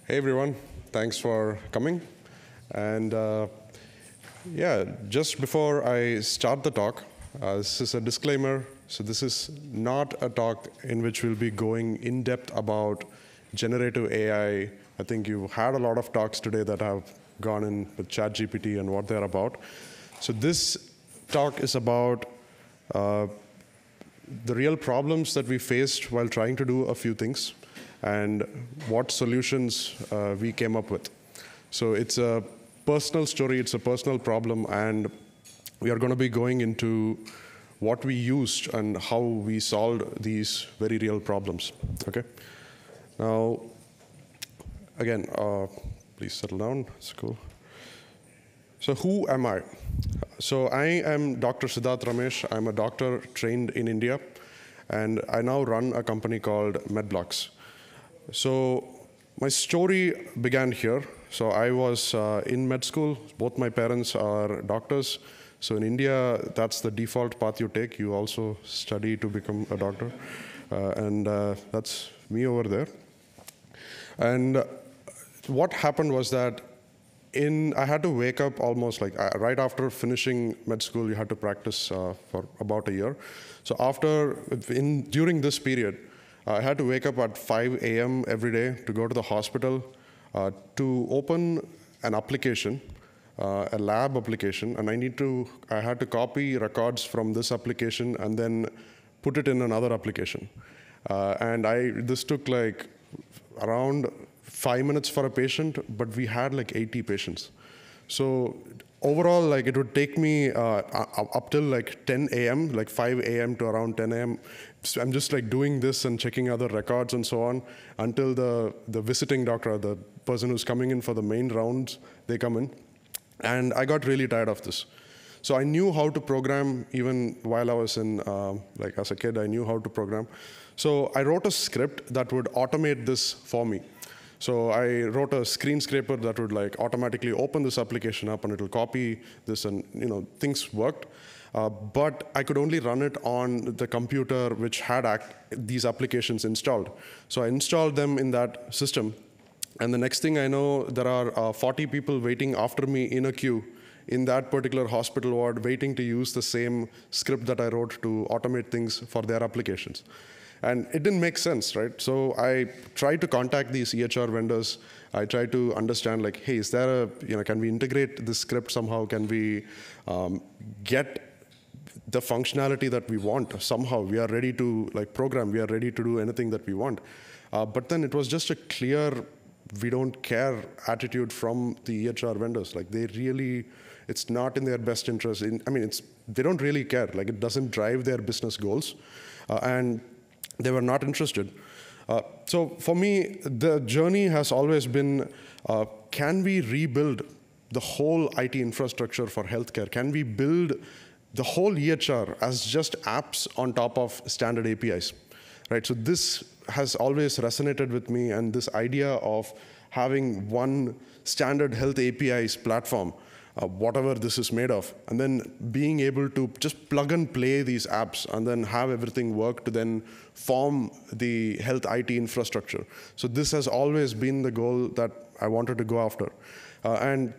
Hey everyone, thanks for coming. And yeah, just before I start the talk, this is a disclaimer. So this is not a talk in which we'll be going in depth about generative AI. I think you've had a lot of talks today that have gone in with ChatGPT and what they're about. So this talk is about the real problems that we faced while trying to do a few things and what solutions we came up with. So it's a personal story, it's a personal problem, and we are going to be going into what we used and how we solved these very real problems. Okay. Now, again, please settle down. It's cool. So who am I? So I am Dr. Siddharth Ramesh. I'm a doctor trained in India, and I now run a company called MedBlocks. So my story began here. So I was in med school. Both my parents are doctors. So in India, that's the default path you take. You also study to become a doctor. And that's me over there. And what happened was that I had to wake up almost like right after finishing med school, you had to practice for about a year. So during this period, I had to wake up at 5 a.m. every day to go to the hospital to open an application, a lab application, and I had to copy records from this application and then put it in another application. This took like around 5 minutes for a patient, but we had like 80 patients. So overall, like it would take me up till like 10 a.m., like 5 a.m. to around 10 a.m. So I'm just like doing this and checking other records and so on until the visiting doctor, the person who's coming in for the main rounds, they come in. And I got really tired of this. So I knew how to program even while I was like as a kid, I knew how to program. So I wrote a script that would automate this for me. So I wrote a screen scraper that would like automatically open this application up and it'll copy this, and things worked. But I could only run it on the computer which had these applications installed. So I installed them in that system. And the next thing I know, there are 40 people waiting after me in a queue in that particular hospital ward, waiting to use the same script that I wrote to automate things for their applications. And it didn't make sense, right? So I tried to contact these EHR vendors. I tried to understand, like, hey, is there can we integrate this script somehow? Can we get the functionality that we want somehow? We are ready to like program. We are ready to do anything that we want. But then it was just a clear, we don't care attitude from the EHR vendors. Like it's not in their best interest. They don't really care. Like it doesn't drive their business goals. And they were not interested. So for me, the journey has always been, can we rebuild the whole IT infrastructure for healthcare? Can we build the whole EHR as just apps on top of standard APIs? Right? So this has always resonated with me, and this idea of having one standard health APIs platform, whatever this is made of, and then being able to just plug and play these apps and then have everything work to then form the health IT infrastructure. So this has always been the goal that I wanted to go after. And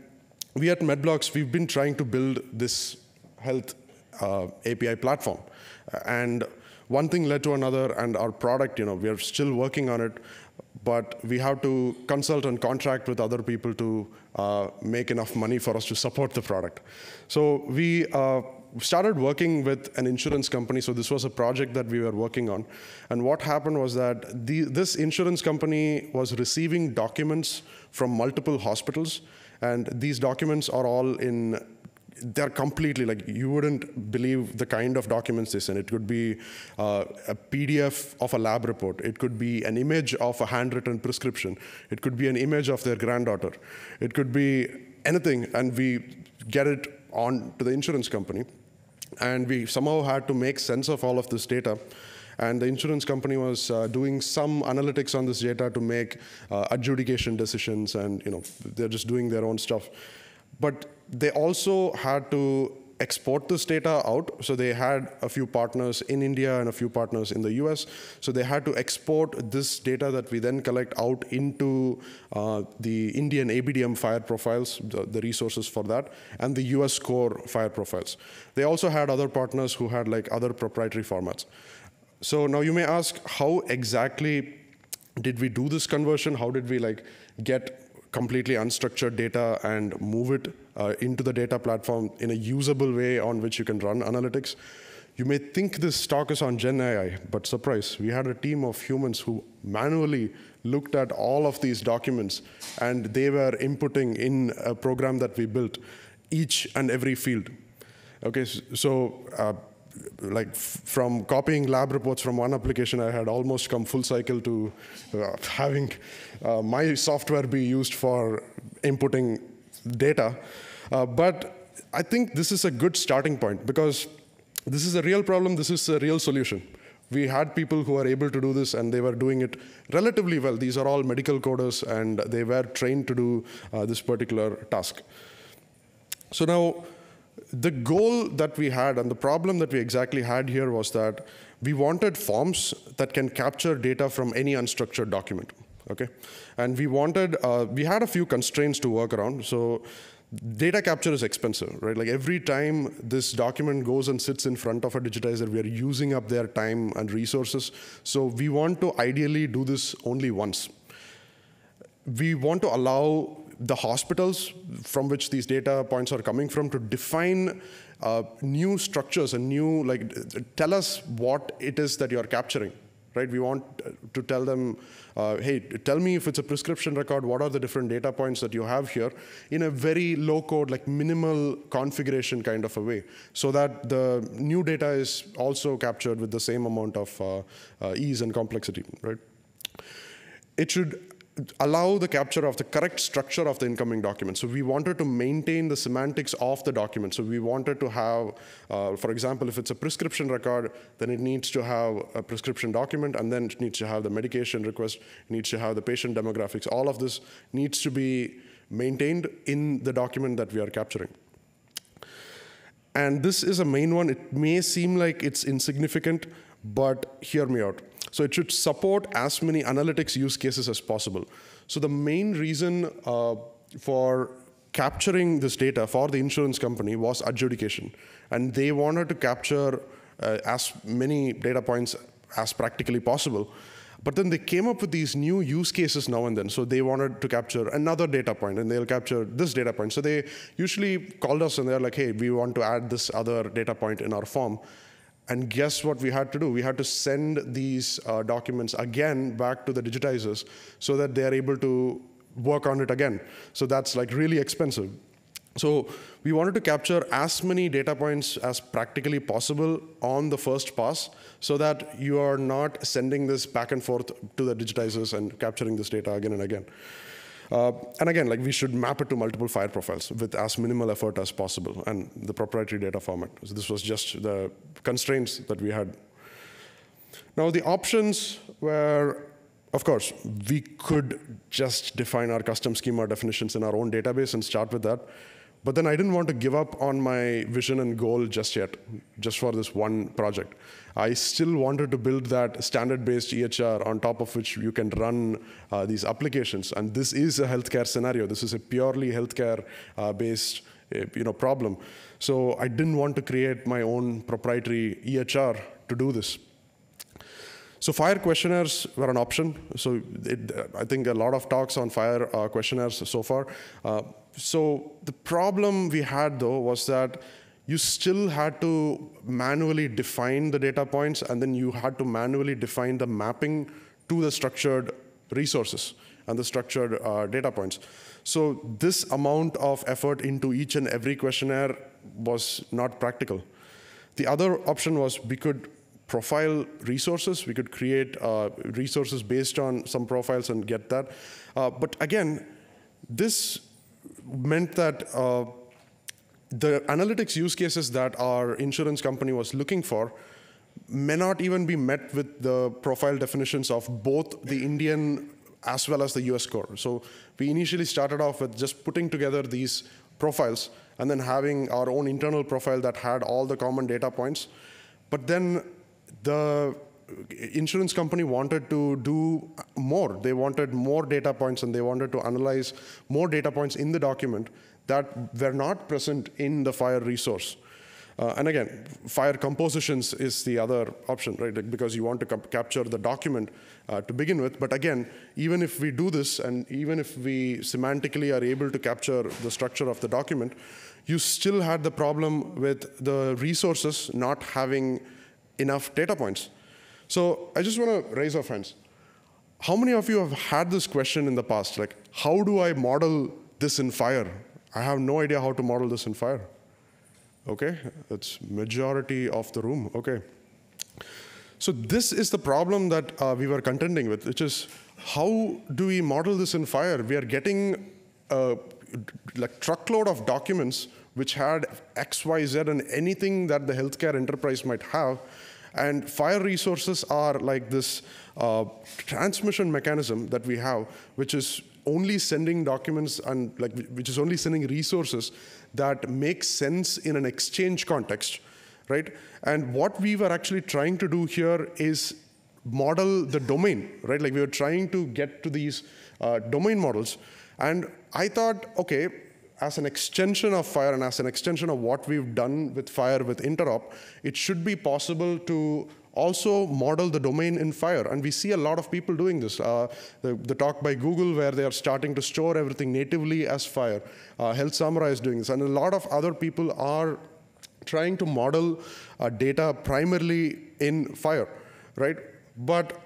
we at MedBlocks, we've been trying to build this health API platform. And one thing led to another, and our product, we are still working on it, but we have to consult and contract with other people to make enough money for us to support the product. So we started working with an insurance company. So this was a project that we were working on. And what happened was that this insurance company was receiving documents from multiple hospitals. And these documents are all they're completely, like, you wouldn't believe the kind of documents they send. It could be a PDF of a lab report. It could be an image of a handwritten prescription. It could be an image of their granddaughter. It could be anything, and we get it on to the insurance company. And we somehow had to make sense of all of this data. And the insurance company was doing some analytics on this data to make adjudication decisions, and they're just doing their own stuff. But they also had to export this data out. So they had a few partners in India and a few partners in the US. So they had to export this data that we then collect out into the Indian ABDM FHIR profiles, the resources for that, and the US core FHIR profiles. They also had other partners who had like other proprietary formats. So now you may ask, how exactly did we do this conversion? How did we like get completely unstructured data and move it into the data platform in a usable way on which you can run analytics? You may think this talk is on Gen AI, but surprise, we had a team of humans who manually looked at all of these documents, and they were inputting in a program that we built each and every field. Okay, so like from copying lab reports from one application, I had almost come full cycle to having my software be used for inputting data. But I think this is a good starting point, because this is a real problem, this is a real solution. We had people who were able to do this, and they were doing it relatively well. These are all medical coders, and they were trained to do this particular task. So now, the goal that we had and the problem that we exactly had here was that we wanted forms that can capture data from any unstructured document, okay? And we had a few constraints to work around. So data capture is expensive, right? Like every time this document goes and sits in front of a digitizer, we are using up their time and resources. So we want to ideally do this only once. We want to allow the hospitals from which these data points are coming from to define new structures and new, like, tell us what it is that you're capturing, right? We want to tell them, hey, tell me if it's a prescription record, what are the different data points that you have here, in a very low code, like minimal configuration kind of a way, so that the new data is also captured with the same amount of ease and complexity, right? It should allow the capture of the correct structure of the incoming document. So we wanted to maintain the semantics of the document. So we wanted to have, for example, if it's a prescription record, then it needs to have a prescription document, and then it needs to have the medication request, it needs to have the patient demographics. All of this needs to be maintained in the document that we are capturing. And this is a main one. It may seem like it's insignificant, but hear me out. So it should support as many analytics use cases as possible. So the main reason for capturing this data for the insurance company was adjudication. And they wanted to capture as many data points as practically possible. But then they came up with these new use cases now and then. So they wanted to capture another data point, and they'll capture this data point. So they usually called us, and they're like, hey, we want to add this other data point in our form. And guess what we had to do? We had to send these documents again back to the digitizers so that they're able to work on it again. So that's like really expensive. So we wanted to capture as many data points as practically possible on the first pass, so that you are not sending this back and forth to the digitizers and capturing this data again and again. And again, like, we should map it to multiple FHIR profiles with as minimal effort as possible, and the proprietary data format. So this was just the constraints that we had. Now, the options were, of course, we could just define our custom schema definitions in our own database and start with that. But then I didn't want to give up on my vision and goal just yet, just for this one project. I still wanted to build that standard-based EHR on top of which you can run these applications. And this is a healthcare scenario. This is a purely healthcare-based problem. So I didn't want to create my own proprietary EHR to do this. So FHIR questionnaires were an option. So I think a lot of talks on FHIR questionnaires so far. So the problem we had, though, was that you still had to manually define the data points, and then you had to manually define the mapping to the structured resources and the structured data points. So this amount of effort into each and every questionnaire was not practical. The other option was we could profile resources. We could create resources based on some profiles and get that. But again, this meant that the analytics use cases that our insurance company was looking for may not even be met with the profile definitions of both the Indian as well as the US core. So we initially started off with just putting together these profiles, and then having our own internal profile that had all the common data points. But then the insurance company wanted to do more. They wanted more data points, and they wanted to analyze more data points in the document that were not present in the FHIR resource. And again, FHIR compositions is the other option, right? Because you want to capture the document to begin with. But again, even if we do this, and even if we semantically are able to capture the structure of the document, you still had the problem with the resources not having enough data points. So I just want to raise our hands. How many of you have had this question in the past? Like, how do I model this in FHIR? I have no idea how to model this in FHIR. Okay, that's majority of the room. Okay. So this is the problem that we were contending with, which is how do we model this in FHIR? We are getting like truckload of documents which had X, Y, Z, and anything that the healthcare enterprise might have. And FHIR resources are like this transmission mechanism that we have, which is only sending documents and which is only sending resources that make sense in an exchange context, right? And what we were actually trying to do here is model the domain, right? Like we were trying to get to these domain models. And I thought, okay, as an extension of FHIR and as an extension of what we've done with FHIR with Interop, it should be possible to also model the domain in FHIR. And we see a lot of people doing this. The talk by Google where they are starting to store everything natively as FHIR. Health Samurai is doing this. And a lot of other people are trying to model data primarily in FHIR, right? But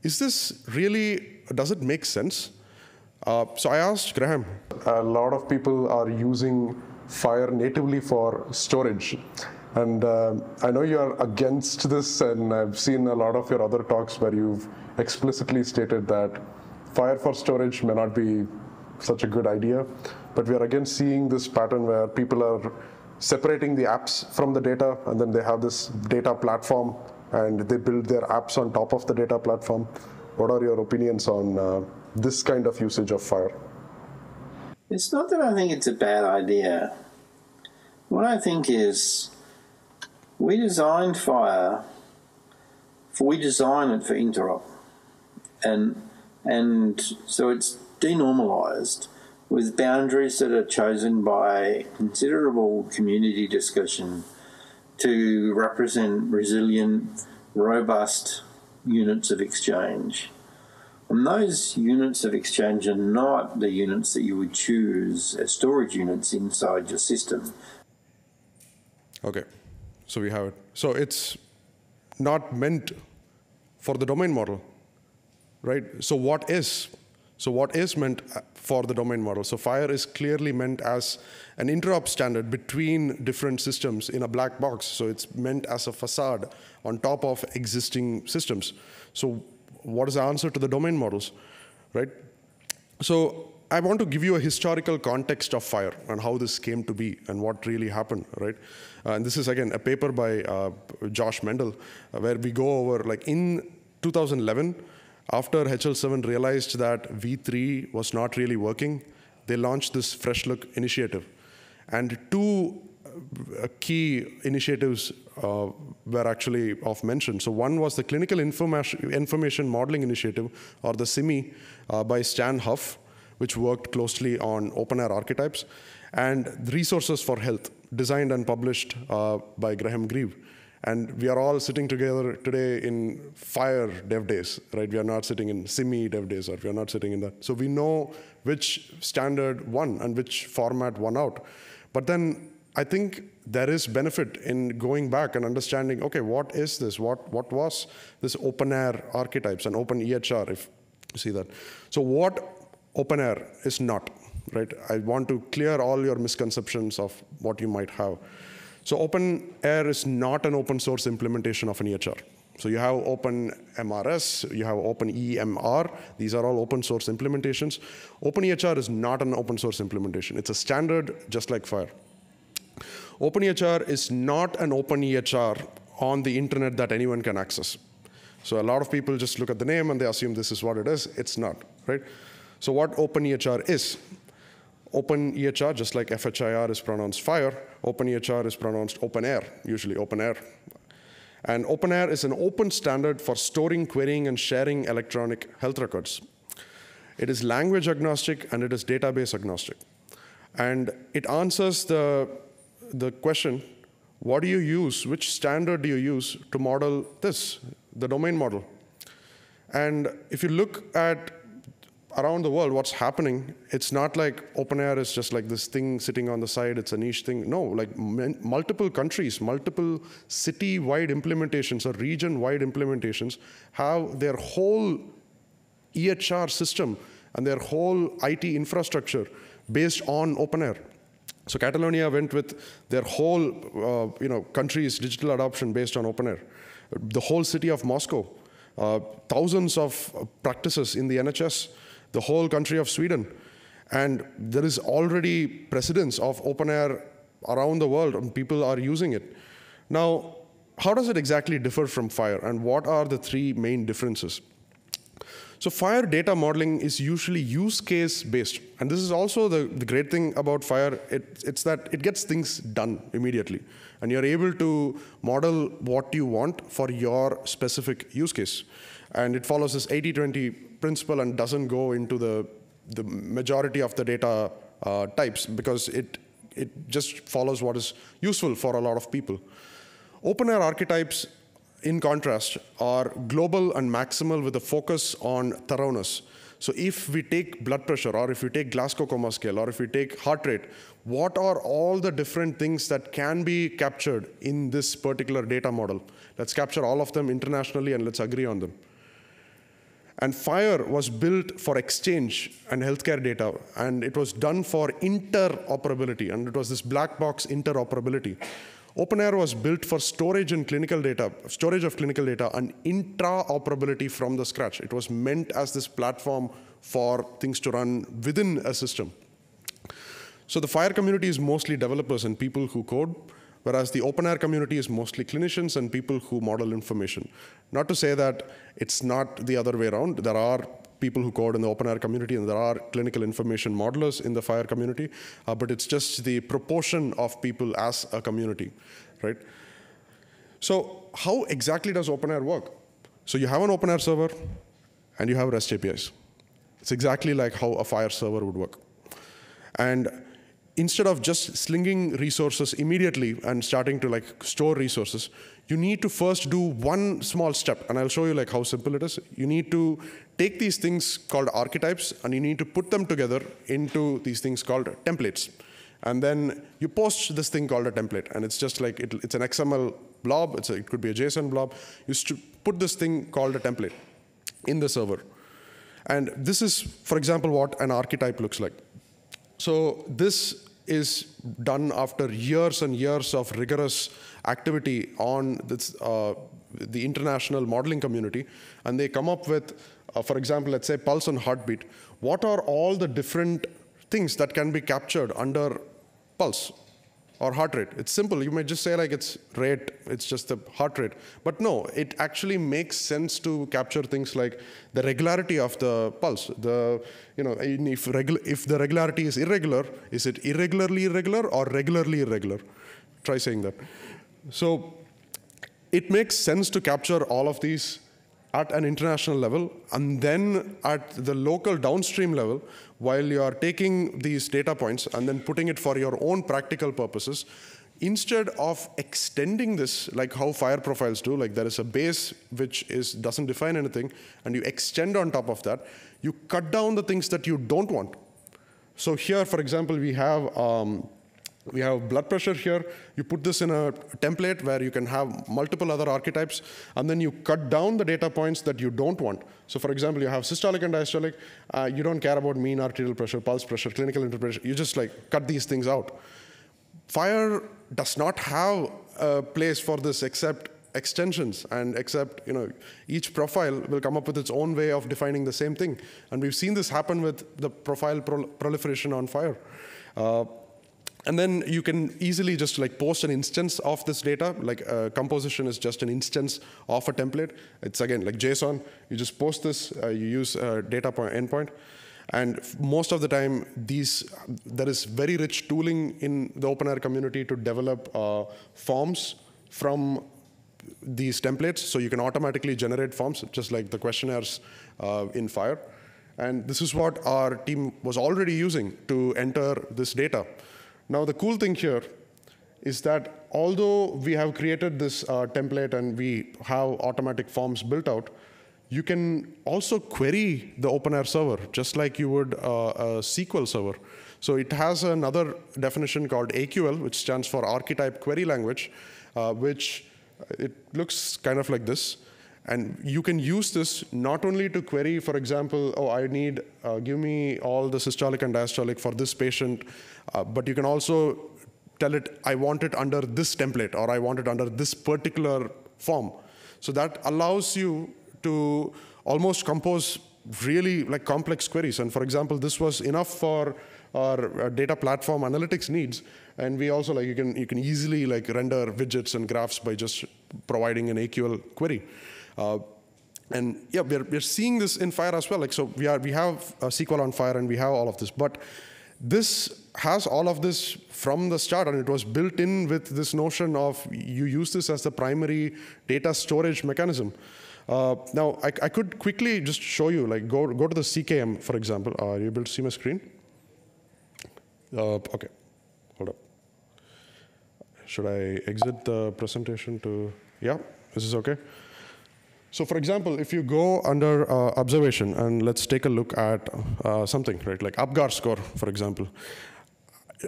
is this really, does it make sense? So I asked Graham. A lot of people are using FHIR natively for storage. And I know you're against this, and I've seen a lot of your other talks where you've explicitly stated that FHIR for storage may not be such a good idea. But we are again seeing this pattern where people are separating the apps from the data, and then they have this data platform, and they build their apps on top of the data platform. What are your opinions on this kind of usage of FHIR? It's not that I think it's a bad idea. What I think is we designed FHIR, we designed it for Interop. And so it's denormalized with boundaries that are chosen by considerable community discussion to represent resilient, robust units of exchange. And those units of exchange are not the units that you would choose as storage units inside your system. Okay, so we have it. So it's not meant for the domain model, right? So what is? So what is meant for the domain model? So FHIR is clearly meant as an interop standard between different systems in a black box. So it's meant as a facade on top of existing systems. So what is the answer to the domain models, right? So I want to give you a historical context of FHIR and how this came to be and what really happened, right? And this is, again, a paper by Josh Mendel, where we go over, like, in 2011, after HL7 realized that V3 was not really working, they launched this Fresh Look initiative. And two key initiatives were actually of mention. So one was the Clinical Information Modeling Initiative, or the CIMI, by Stan Huff, which worked closely on OpenAIRE archetypes, and Resources for Health, designed and published by Graham Grieve. And we are all sitting together today in FHIR Dev Days, right? We are not sitting in CIMI Dev Days, or we are not sitting in that. So we know which standard won and which format won out. But then I think there is benefit in going back and understanding, okay, what is this? What was this OpenAIRE archetypes and OpenEHR, if you see that? So what OpenAIRE is not, right? I want to clear all your misconceptions of what you might have. So OpenAIRE is not an open source implementation of an EHR. So you have OpenMRS, you have OpenEMR. These are all open source implementations. OpenEHR is not an open source implementation. It's a standard just like FHIR. OpenEHR is not an OpenEHR on the internet that anyone can access. So a lot of people just look at the name and they assume this is what it is. It's not, right? So what OpenEHR is? OpenEHR, just like FHIR is pronounced fire, OpenEHR is pronounced open air, usually open air. And OpenAIR is an open standard for storing, querying, and sharing electronic health records. It is language agnostic and it is database agnostic. And it answers the question, what do you use, which standard do you use to model this, the domain model? And if you look at around the world, what's happening, it's not like OpenAIR is just like this thing sitting on the side, it's a niche thing. No, like multiple countries, multiple city-wide implementations or region-wide implementations have their whole EHR system and their whole IT infrastructure based on OpenAIR. So Catalonia went with their whole country's digital adoption based on OpenAIR. The whole city of Moscow, thousands of practices in the NHS, the whole country of Sweden. And there is already precedence of OpenAIR around the world, and people are using it. Now, how does it exactly differ from FHIR, and what are the three main differences? So FHIR data modeling is usually use case based. And this is also the great thing about FHIR, it's that it gets things done immediately. And you're able to model what you want for your specific use case. And it follows this 80-20 principle and doesn't go into the majority of the data types because it just follows what is useful for a lot of people. OpenAIR archetypes, in contrast, are global and maximal with a focus on thoroughness. So if we take blood pressure, or if we take Glasgow Coma Scale, or if we take heart rate, what are all the different things that can be captured in this particular data model? Let's capture all of them internationally and let's agree on them. And FHIR was built for exchange and healthcare data, and it was done for interoperability, and it was this black box interoperability. OpenAIR was built for storage of clinical data, and intraoperability from the scratch. It was meant as this platform for things to run within a system. So the FHIR community is mostly developers and people who code, whereas the OpenAIR community is mostly clinicians and people who model information. Not to say that it's not the other way around. There are people who code in the OpenAIR community, and there are clinical information modelers in the FHIR community, but it's just the proportion of people as a community, right? So how exactly does OpenAIR work? So you have an OpenAIR server, and you have REST APIs. It's exactly like how a FHIR server would work. And instead of just slinging resources immediately and starting to store resources, you need to first do one small step, and I'll show you how simple it is. You need to take these things called archetypes, and you need to put them together into these things called templates. And then you post this thing called a template, and it's just it's an XML blob, it could be a JSON blob. You put this thing called a template in the server. And this is, for example, what an archetype looks like. So this is done after years and years of rigorous activity on this, the international modeling community. And they come up with, for example, let's say pulse and heartbeat. What are all the different things that can be captured under pulse or heart rate? It's simple. You might just say it's rate, it's just the heart rate. But no, it actually makes sense to capture things like the regularity of the pulse. If the regularity is irregular, is it irregularly irregular or regularly irregular? Try saying that. So it makes sense to capture all of these at an international level, and then at the local downstream level, while you are taking these data points and then putting it for your own practical purposes, instead of extending this like how FHIR profiles do, there is a base which doesn't define anything, and you extend on top of that, you cut down the things that you don't want. So here, for example, we have blood pressure here. You put this in a template where you can have multiple other archetypes, and then you cut down the data points that you don't want. So for example, you have systolic and diastolic. You don't care about mean arterial pressure, pulse pressure, clinical interpretation. You just cut these things out. FHIR does not have a place for this except extensions, and except each profile will come up with its own way of defining the same thing. And we've seen this happen with the profile proliferation on FHIR. And then you can easily just post an instance of this data. Composition is just an instance of a template. It's again like JSON. You just post this. You use a data point endpoint. And most of the time, there is very rich tooling in the OpenAIRE community to develop forms from these templates. So you can automatically generate forms, just like the questionnaires in FHIR. And this is what our team was already using to enter this data. Now, the cool thing here is that although we have created this template and we have automatic forms built out, you can also query the OpenAIRE server, just like you would a SQL server. So it has another definition called AQL, which stands for Archetype Query Language, which it looks kind of like this. And you can use this not only to query, for example, oh, I need, give me all the systolic and diastolic for this patient, but you can also tell it, I want it under this template, or I want it under this particular form. So that allows you to almost compose really like complex queries. And for example, this was enough for our data platform analytics needs. And we also, like, you can easily like render widgets and graphs by just providing an AQL query. And yeah, we're seeing this in FHIR as well. Like, so we have SQL on FHIR and we have all of this, but this has all of this from the start, and it was built in with this notion of you use this as the primary data storage mechanism. Now, I could quickly just show you, like, go to the CKM, for example. Are you able to see my screen? Okay, hold up. Should I exit the presentation to, yeah, this is okay? So for example, if you go under observation, and let's take a look at something, right, like UPGAR score, for example.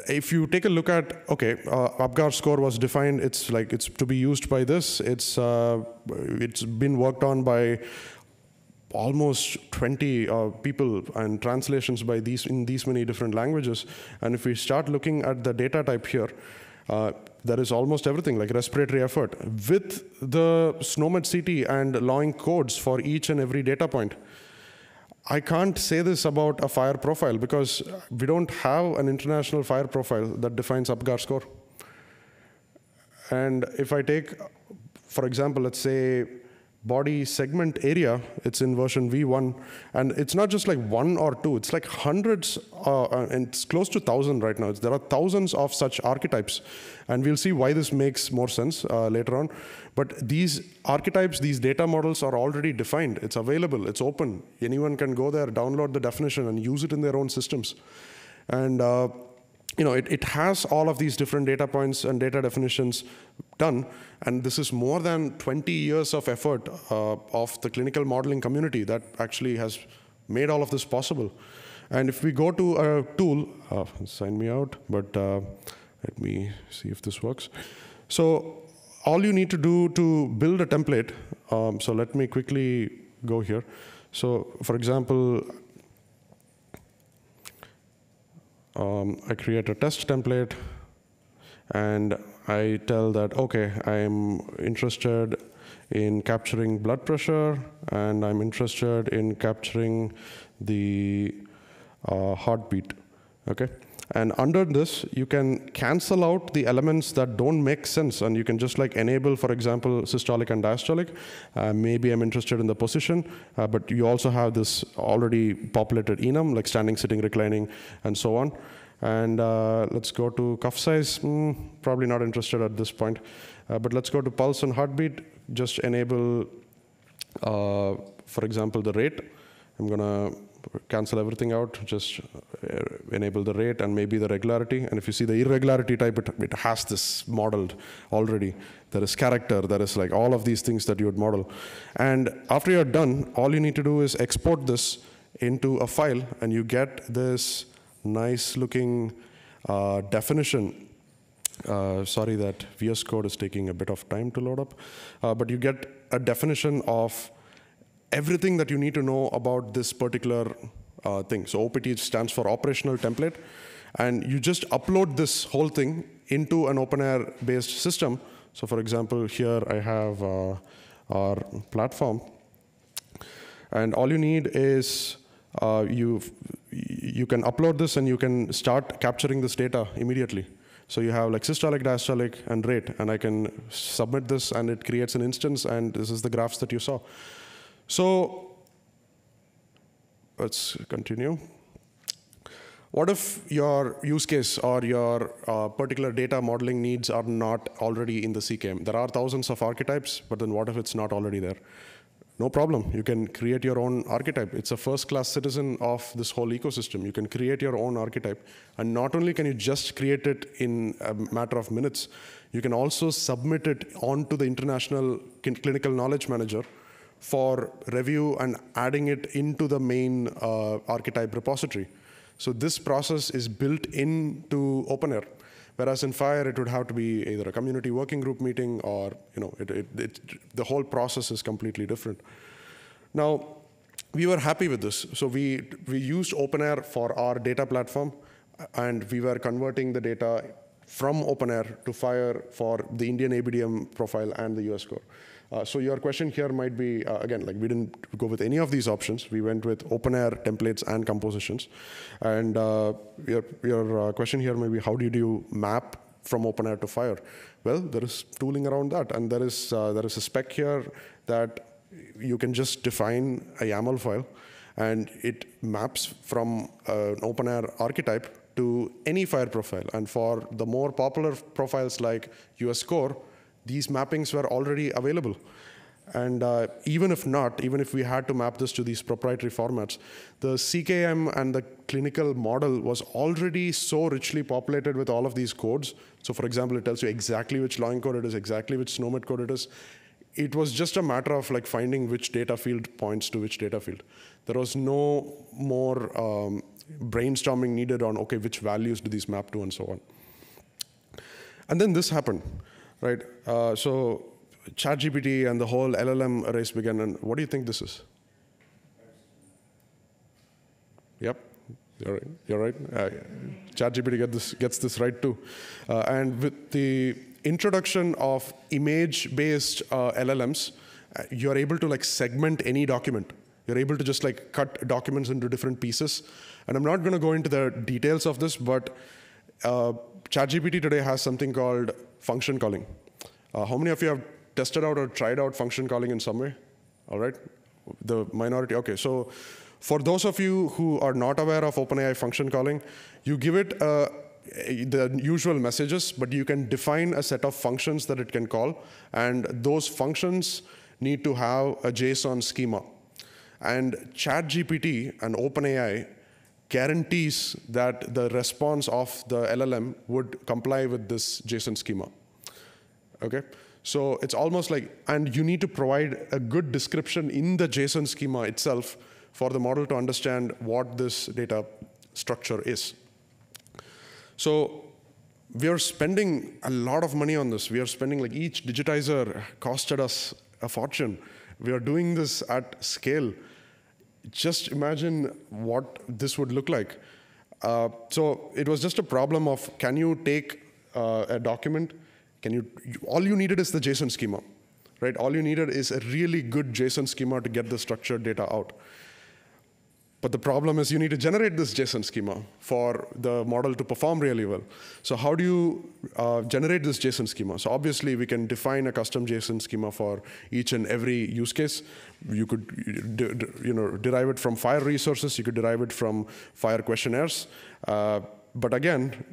If you take a look at, okay, UPGAR score was defined, it's to be used by this. It's been worked on by almost 20 people and translations by in these many different languages. And if we start looking at the data type here, there is almost everything, like respiratory effort, with the SNOMED CT and allowing codes for each and every data point. I can't say this about a FHIR profile because we don't have an international FHIR profile that defines UPGAR score. And if I take, for example, let's say body segment area, it's in version V1, and it's not just like 1 or 2, it's like hundreds, and it's close to 1,000 right now. There are thousands of such archetypes, and we'll see why this makes more sense later on. But these archetypes, these data models are already defined. It's available, it's open. Anyone can go there, download the definition, and use it in their own systems. And you know, it has all of these different data points and data definitions done, and this is more than 20 years of effort of the clinical modeling community that actually has made all of this possible. And if we go to a tool, sign me out, but let me see if this works. So all you need to do to build a template, so let me quickly go here. So for example, I create a test template, and I tell that, okay, I'm interested in capturing blood pressure, and I'm interested in capturing the heartbeat, okay? And under this, you can cancel out the elements that don't make sense, and you can just like enable, for example, systolic and diastolic. Maybe I'm interested in the position, but you also have this already populated enum, like standing, sitting, reclining, and so on. And let's go to cuff size. Probably not interested at this point. But let's go to pulse and heartbeat. Just enable, for example, the rate. I'm going to cancel everything out, just enable the rate and maybe the regularity. And if you see the irregularity type, it has this modeled already. There is character, there is like all of these things that you would model. And after you're done, all you need to do is export this into a file, and you get this nice looking definition. Sorry that VS Code is taking a bit of time to load up, but you get a definition of everything that you need to know about this particular thing. So OPT stands for Operational Template, and you just upload this whole thing into an OpenAIRE-based system. So for example, here I have our platform, and all you need is you can upload this, and you can start capturing this data immediately. So you have like systolic, diastolic, and rate, and I can submit this, and it creates an instance, and this is the graphs that you saw. So let's continue. What if your use case or your particular data modeling needs are not already in the CKM? There are thousands of archetypes, but then what if it's not already there? No problem. You can create your own archetype. It's a first-class citizen of this whole ecosystem. You can create your own archetype. And not only can you just create it in a matter of minutes, you can also submit it onto the International Clinical Knowledge Manager for review and adding it into the main archetype repository. So this process is built into OpenAIRE. Whereas in FHIR, it would have to be either a community working group meeting or the whole process is completely different. Now, we were happy with this. So we used OpenAIRE for our data platform, and we were converting the data from OpenAIRE to FHIR for the Indian ABDM profile and the US core. So your question here might be, again, like we didn't go with any of these options. We went with OpenAIRE templates and compositions. And your question here may be, how do you map from OpenAIRE to FHIR? Well, there is tooling around that. And there is a spec here that you can just define a YAML file, and it maps from an OpenAIRE archetype to any FHIR profile. And for the more popular profiles like US core, these mappings were already available. And even if we had to map this to these proprietary formats, the CKM and the clinical model was already so richly populated with all of these codes. So for example, it tells you exactly which line code it is, exactly which SNOMED code it is. It was just a matter of like finding which data field points to which data field. There was no more brainstorming needed on, okay, which values do these map to and so on. And then this happened. Right, so ChatGPT and the whole LLM race began, and what do you think this is? Yep, you're right. ChatGPT gets this right too. And with the introduction of image-based LLMs, you're able to like segment any document. You're able to just like cut documents into different pieces. And I'm not going to go into the details of this, but ChatGPT today has something called function calling. How many of you have tested out or tried out function calling in some way? All right, the minority. Okay, so for those of you who are not aware of OpenAI function calling, you give it the usual messages, but you can define a set of functions that it can call, and those functions need to have a JSON schema. And ChatGPT and OpenAI guarantees that the response of the LLM would comply with this JSON schema. Okay, so it's almost like, and you need to provide a good description in the JSON schema itself for the model to understand what this data structure is. So we are spending a lot of money on this. We are spending, like, each digitizer costed us a fortune. We are doing this at scale. Just imagine what this would look like. So it was just a problem of, can you take a document? All you needed is the JSON schema, right? All you needed is a really good JSON schema to get the structured data out. But the problem is you need to generate this JSON schema for the model to perform really well. So how do you generate this JSON schema? So obviously, we can define a custom JSON schema for each and every use case. You could derive it from FHIR resources. You could derive it from FHIR questionnaires. But again,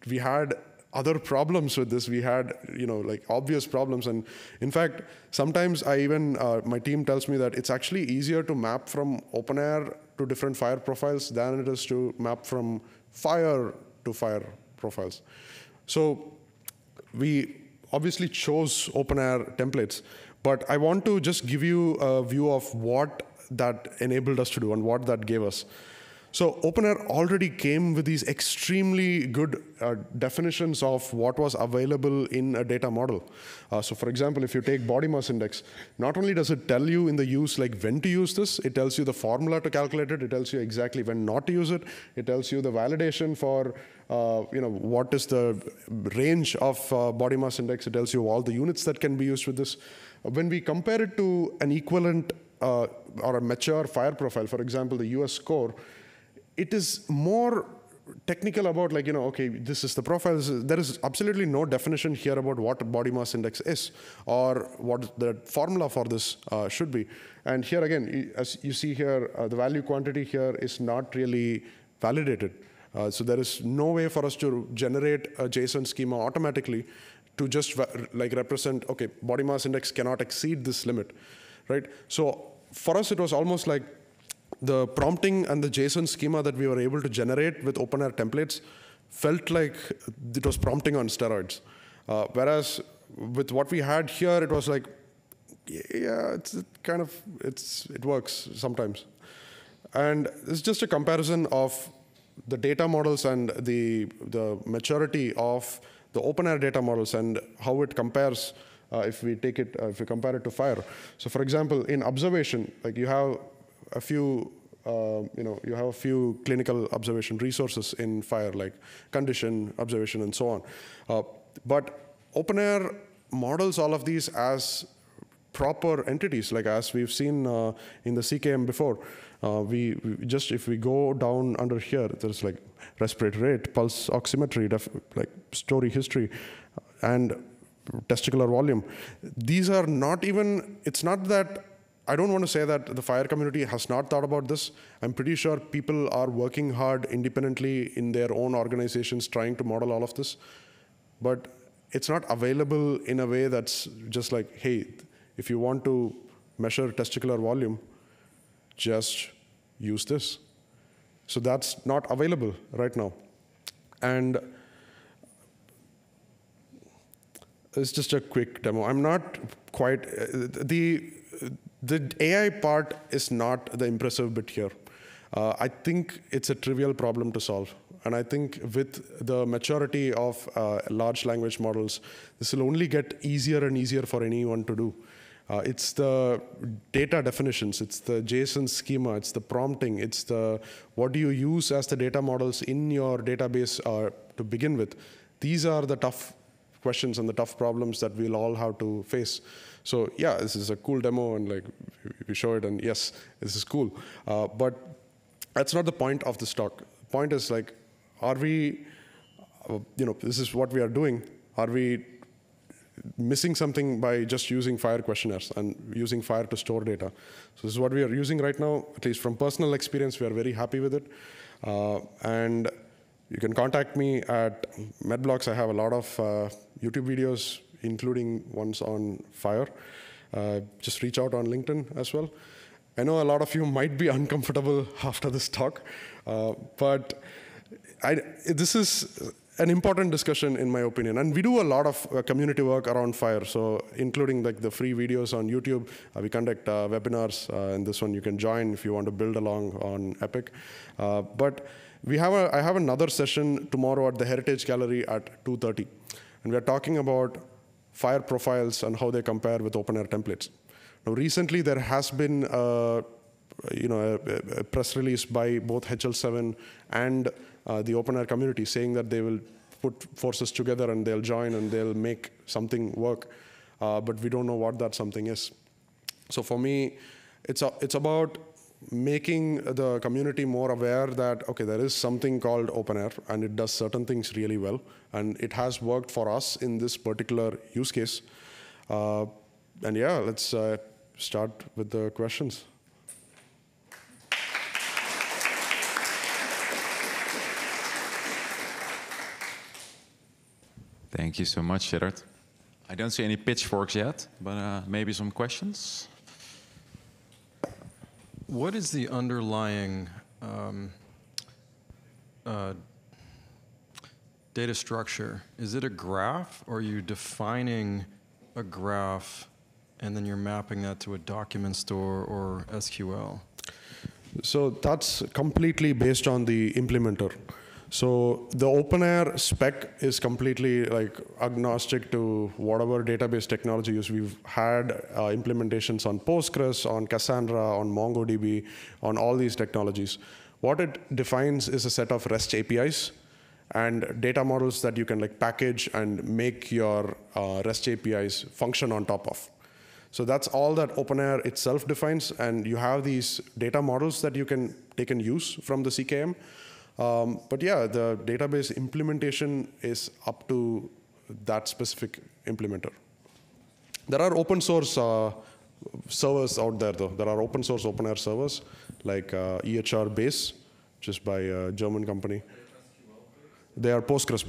we had other problems with this. We had, like, obvious problems. And in fact, sometimes my team tells me that it's actually easier to map from OpenAIRE to different FHIR profiles than it is to map from FHIR to FHIR profiles. So we obviously chose OpenAIRE templates, but I want to just give you a view of what that enabled us to do and what that gave us. So OpenAIRE already came with these extremely good definitions of what was available in a data model. So for example, if you take body mass index, not only does it tell you in the use, like, when to use this, it tells you the formula to calculate it, it tells you exactly when not to use it, it tells you the validation for what is the range of body mass index, it tells you all the units that can be used with this. When we compare it to an equivalent or a mature FHIR profile, for example, the US core, it is more technical about, like, okay, this is the profile. There is absolutely no definition here about what body mass index is or what the formula for this should be. And here again, as you see here, the value quantity here is not really validated. So there is no way for us to generate a JSON schema automatically to just like represent, okay, body mass index cannot exceed this limit, right? So for us, it was almost like the prompting and the JSON schema that we were able to generate with OpenAIRE templates felt like it was prompting on steroids. Whereas with what we had here, it was like, yeah, it works sometimes. And it's just a comparison of the data models and the maturity of the OpenAIRE data models and how it compares if we compare it to FHIR. So for example, in observation, like you have a few clinical observation resources in FHIR, like condition, observation, and so on. But OpenAIRE models all of these as proper entities, like as we've seen in the CKM before. If we go down under here, there's like respiratory rate, pulse oximetry, like story history, and testicular volume. These are not even, it's not that, I don't want to say that the FHIR community has not thought about this. I'm pretty sure people are working hard independently in their own organizations trying to model all of this. But it's not available in a way that's just like, hey, if you want to measure testicular volume, just use this. So that's not available right now. And it's just a quick demo. I'm not quite, the AI part is not the impressive bit here. I think it's a trivial problem to solve. And I think with the maturity of large language models, this will only get easier and easier for anyone to do. It's the data definitions, it's the JSON schema, it's the prompting, it's the what do you use as the data models in your database to begin with. These are the tough questions and the tough problems that we'll all have to face. So yeah, this is a cool demo, and like we show it, and yes, this is cool. But that's not the point of this talk. The point is like, are we, this is what we are doing. Are we missing something by just using FHIR questionnaires and using FHIR to store data? So this is what we are using right now. At least from personal experience, we are very happy with it. And you can contact me at MedBlocks. I have a lot of YouTube videos, including ones on FHIR. Just reach out on LinkedIn as well. I know a lot of you might be uncomfortable after this talk, but this is an important discussion in my opinion. And we do a lot of community work around FHIR, so including like the free videos on YouTube. We conduct webinars, and this one you can join if you want to build along on Epic. But I have another session tomorrow at the Heritage Gallery at 2:30. And we are talking about FHIR profiles and how they compare with OpenAIRE templates. Now recently there has been a press release by both HL7 and the OpenAIRE community saying that they will put forces together and they'll join and they'll make something work, but we don't know what that something is. So for me, it's about making the community more aware that, okay, there is something called OpenAIRE and it does certain things really well, and it has worked for us in this particular use case. And yeah, let's start with the questions. Thank you so much, Siddharth. I don't see any pitchforks yet, but maybe some questions. What is the underlying data structure? Is it a graph, or are you defining a graph and then you're mapping that to a document store or SQL? So that's completely based on the implementer. So the OpenAIRE spec is completely like agnostic to whatever database technology use. We've had implementations on Postgres, on Cassandra, on MongoDB, on all these technologies. What it defines is a set of REST APIs and data models that you can like package and make your REST APIs function on top of. So that's all that OpenAIRE itself defines, and you have these data models that you can take and use from the CKM. But yeah, the database implementation is up to that specific implementer. There are open source servers out there, though. There are open source OpenAIRE servers like EHR Base, just by a German company. They are Postgres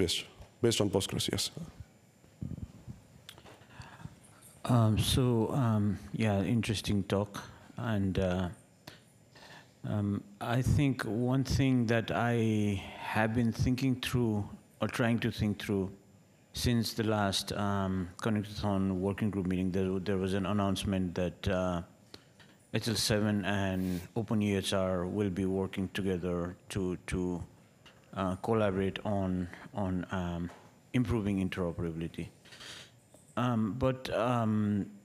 based on Postgres, yes. Yeah, interesting talk. And I think one thing that I have been thinking through, or trying to think through, since the last Connectathon working group meeting, there was an announcement that HL7 and OpenEHR will be working together to collaborate on improving interoperability.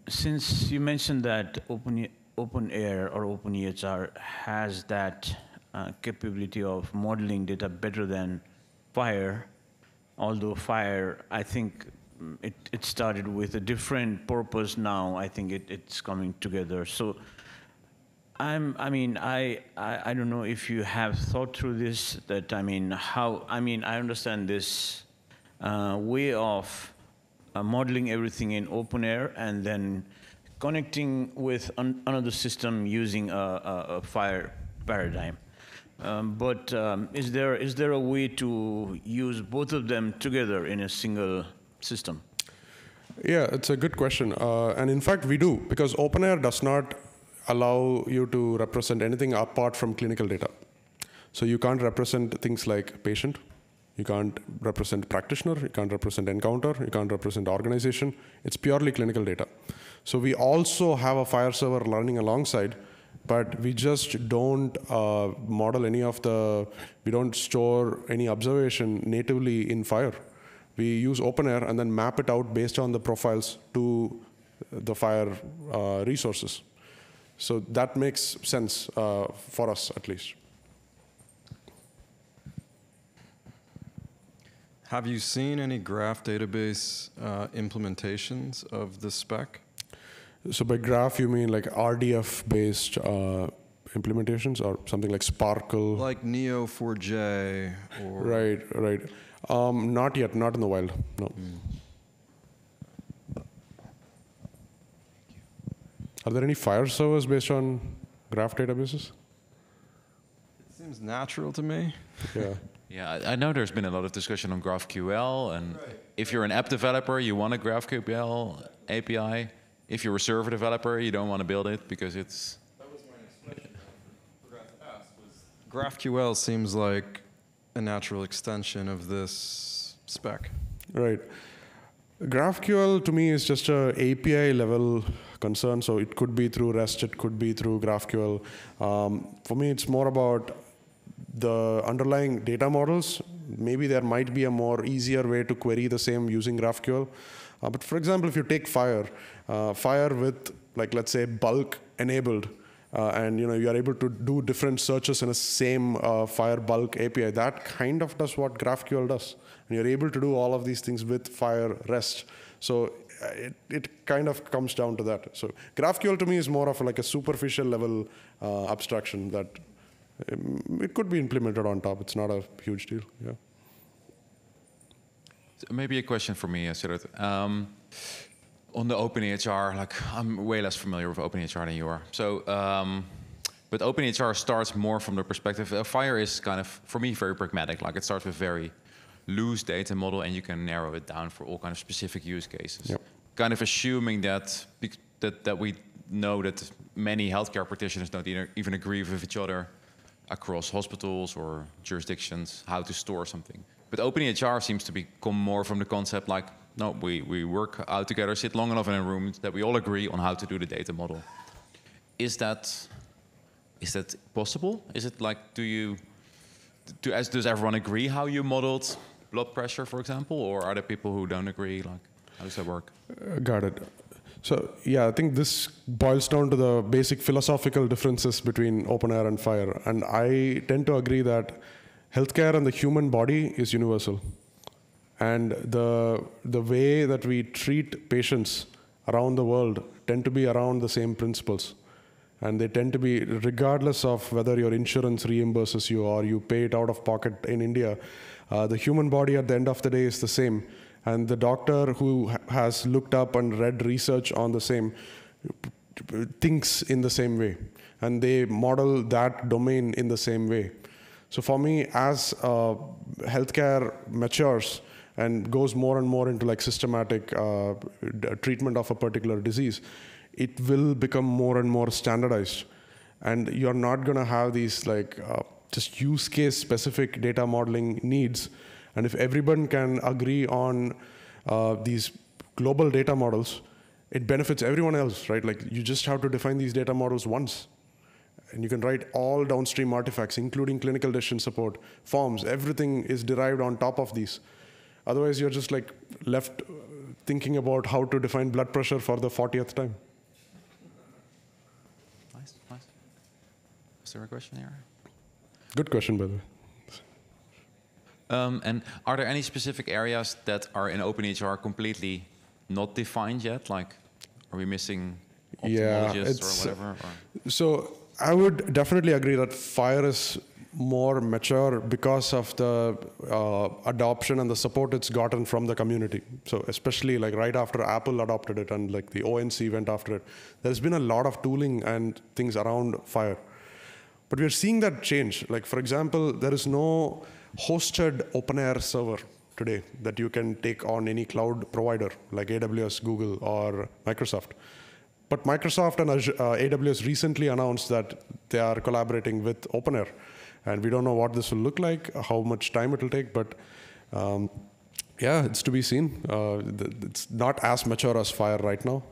Since you mentioned that OpenAIRE or OpenEHR has that capability of modeling data better than FHIR, although FHIR, I think it started with a different purpose. Now I think it's coming together. So I don't know if you have thought through this. I understand this way of modeling everything in OpenAIRE and then connecting with another system using a FHIR paradigm. Is there a way to use both of them together in a single system? Yeah, it's a good question. And in fact, we do, because OpenAIRE does not allow you to represent anything apart from clinical data. So you can't represent things like patient, you can't represent practitioner, you can't represent encounter, you can't represent organization. It's purely clinical data. So we also have a FHIR server running alongside, but we just don't model any of we don't store any observation natively in FHIR. We use OpenAIRE and then map it out based on the profiles to the FHIR resources. So that makes sense for us, at least. Have you seen any graph database implementations of the spec? So by graph, you mean like RDF-based implementations or something like Sparkle? Like Neo4j or... Right. Not yet, not in the wild, no. Are there any FHIR servers based on graph databases? It seems natural to me. Yeah. Yeah, I know there's been a lot of discussion on GraphQL, and if you're an app developer, you want a GraphQL API. If you're a server developer, you don't want to build it because it's... That was my next question. I forgot to ask. GraphQL seems like a natural extension of this spec. Right. GraphQL to me is just a API level concern, so it could be through REST, it could be through GraphQL. For me, it's more about the underlying data models. Maybe there might be a more easier way to query the same using GraphQL. But for example, if you take FHIR, FHIR with, like, let's say, bulk enabled, and you are able to do different searches in a same FHIR bulk API, that kind of does what GraphQL does. And you're able to do all of these things with FHIR REST. So it kind of comes down to that. So GraphQL to me is more of like a superficial level abstraction that it could be implemented on top. It's not a huge deal. Yeah. So maybe a question for me, Siddharth. On the OpenEHR, like I'm way less familiar with OpenEHR than you are. So, but OpenEHR starts more from the perspective. FHIR is kind of, for me, very pragmatic. Like it starts with very loose data model, and you can narrow it down for all kind of specific use cases. Yep. Kind of assuming that we know that many healthcare practitioners don't even agree with each other across hospitals or jurisdictions how to store something. But OpenEHR seems to become more from the concept like, no, we work out together, sit long enough in a room that we all agree on how to do the data model. Is that possible? Is it like, does everyone agree how you modeled blood pressure, for example? Or are there people who don't agree? Like, how does that work? Got it. So yeah, I think this boils down to the basic philosophical differences between OpenAIRE and FHIR. And I tend to agree that healthcare and the human body is universal. And the way that we treat patients around the world tend to be around the same principles. And they tend to be, regardless of whether your insurance reimburses you or you pay it out of pocket in India, the human body at the end of the day is the same. And the doctor who has looked up and read research on the same thinks in the same way. And they model that domain in the same way. So for me, as healthcare matures and goes more and more into like systematic treatment of a particular disease, it will become more and more standardized. And you're not going to have these like just use case specific data modeling needs. And if everyone can agree on these global data models, it benefits everyone else, right? Like you just have to define these data models once. And you can write all downstream artifacts, including clinical decision support, forms, everything is derived on top of these. Otherwise, you're just like left thinking about how to define blood pressure for the 40th time. Nice, nice. Is there a question here? Good question, by the way. And are there any specific areas that are in OpenEHR completely not defined yet? Like, are we missing ophthalmologists or whatever? Or? So I would definitely agree that FHIR is more mature because of the adoption and the support it's gotten from the community. So especially like right after Apple adopted it and like the ONC went after it, there's been a lot of tooling and things around FHIR. But we're seeing that change. Like for example, there is no hosted OpenAir server today that you can take on any cloud provider like AWS, Google, or Microsoft. But Microsoft and AWS recently announced that they are collaborating with OpenAir. And we don't know what this will look like, how much time it will take, but yeah, it's to be seen. It's not as mature as FHIR right now.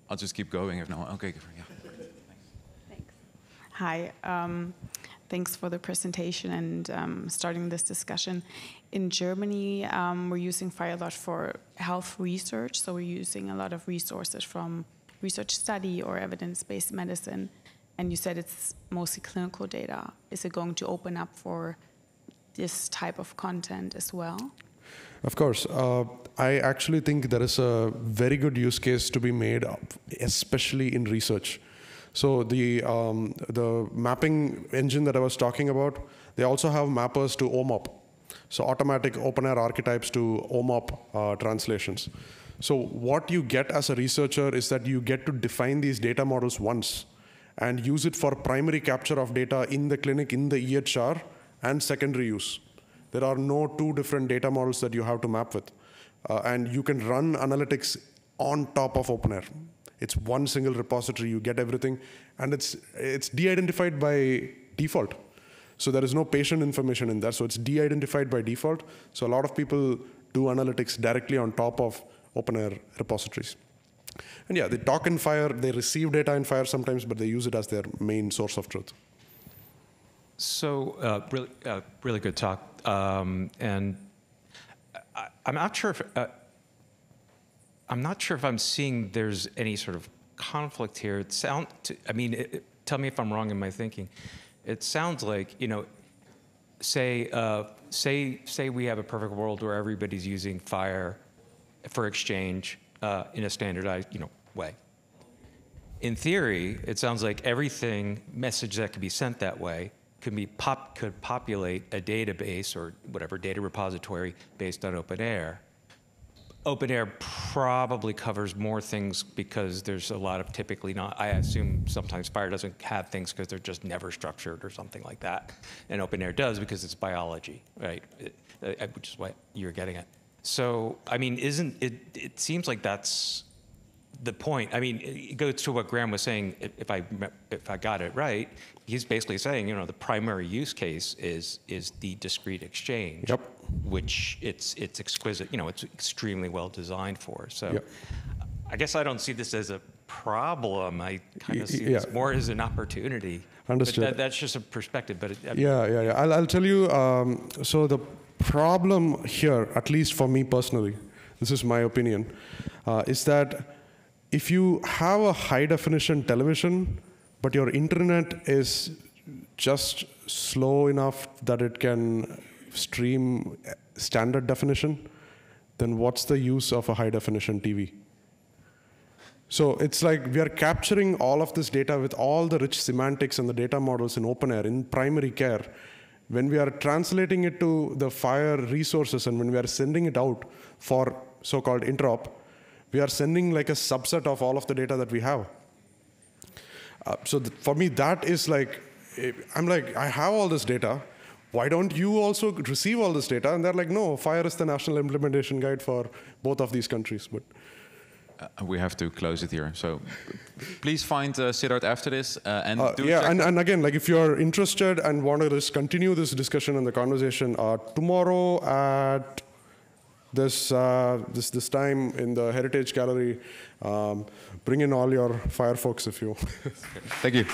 I'll just keep going if no. Okay, yeah. Thanks. Hi. Thanks for the presentation and starting this discussion. In Germany, we're using FHIR a lot for health research, so we're using a lot of resources from research study or evidence-based medicine. And you said it's mostly clinical data. Is it going to open up for this type of content as well? Of course. I actually think there is a very good use case to be made, especially in research. So the mapping engine that I was talking about, they also have mappers to OMOP. So automatic OpenAir archetypes to OMOP translations. So what you get as a researcher is that you get to define these data models once and use it for primary capture of data in the clinic, in the EHR, and secondary use. There are no two different data models that you have to map with. And you can run analytics on top of OpenAir. It's one single repository, you get everything, and it's de-identified by default. So there is no patient information in there, so it's de-identified by default. So a lot of people do analytics directly on top of OpenAir repositories. And yeah, they talk in FHIR, they receive data in FHIR sometimes, but they use it as their main source of truth. So really good talk. And I'm not sure if I'm seeing there's any sort of conflict here. Tell me if I'm wrong in my thinking. It sounds like, say we have a perfect world where everybody's using FHIR for exchange in a standardized, way. In theory, it sounds like everything message that could be sent that way could populate a database or whatever data repository based on OpenAir. OpenAir probably covers more things because there's a lot of typically not, I assume sometimes FHIR doesn't have things because they're just never structured or something like that. And OpenAir does because it's biology, right? Which is what you're getting at. So, it seems like that's the point. It goes to what Graham was saying, if I got it right, he's basically saying, the primary use case is the discrete exchange. Yep. Which it's exquisite, it's extremely well designed for. So yep. I guess I don't see this as a problem. I kind of see this more as an opportunity. Understood. But that's just a perspective. But yeah. I'll tell you, so the problem here, at least for me personally, this is my opinion, is that if you have a high definition television, but your internet is just slow enough that it can stream standard definition, then what's the use of a high definition TV? So it's like we are capturing all of this data with all the rich semantics and the data models in OpenAir in primary care. When we are translating it to the FHIR resources and when we are sending it out for so-called interop, we are sending like a subset of all of the data that we have. For me, that is like I'm like, I have all this data. Why don't you also receive all this data? And they're like, no, FHIR is the national implementation guide for both of these countries. But we have to close it here. So please find Siddharth after this. And do yeah, check and again, like if you're interested and want to just continue this discussion and the conversation, tomorrow at this time in the Heritage Gallery, bring in all your FHIR folks if you. Thank you.